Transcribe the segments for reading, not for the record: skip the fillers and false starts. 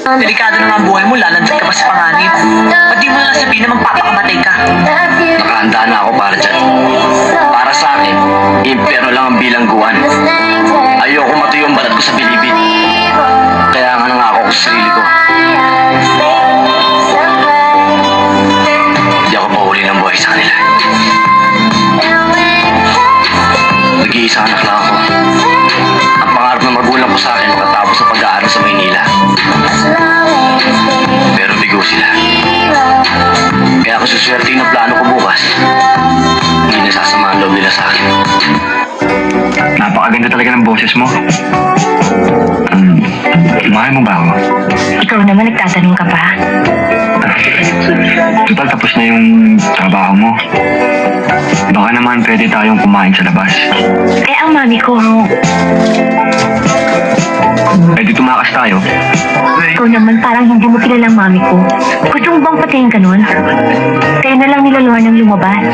Delikado na nga ang buhay mo, lalantad ka pa sa panganib. Ba't di mo na lang sabihin na magpapakamatay ka? Nakahanda na ako para dyan. Para sa akin, impyerno lang ang bilangguan. Ayoko matuyo ang balat ko sa bilibid. Kaya nga nangako ko sa sarili ko. Hindi ako mahuli ng buhay sa kanila. Nag-iisa anak lang ako. Ang pangarap ng magulang ko sa akin makatapos sa pag-aaral sa Maynila. Pero bigo sila. Kaya ako suswerte na plano ko bukas. Hindi nasasama ang loob nila sa akin. Napakaganda talaga ng boses mo. Mahal mo ba ako? Ikaw naman nagtatanong ka pa. Total tapos na yung trabaho mo. Baka naman pwede tayong kumain sa labas. Eh, ang mami ko, Pwede tumakas tayo. ikaw naman parang hindi mo kilalang mami ko. Gusto mo bang patayin ka nun? Kaya na lang nilaluhan ng lumabas.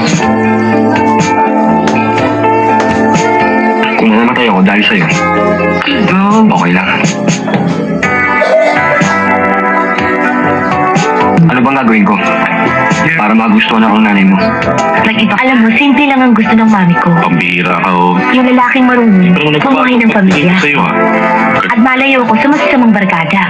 Kung namatay ako dahil sa'yo, okay lang. Ano bang gagawin ko? Para magustuhan ako ng nanay mo. Nag-iba. Alam mo, simple lang ang gusto ng mami ko. Pambira ka o... Yung lalaking marunong, mamuhay ng pamilya. Sa'yo ha. At malayo ko sa masasamang barkada.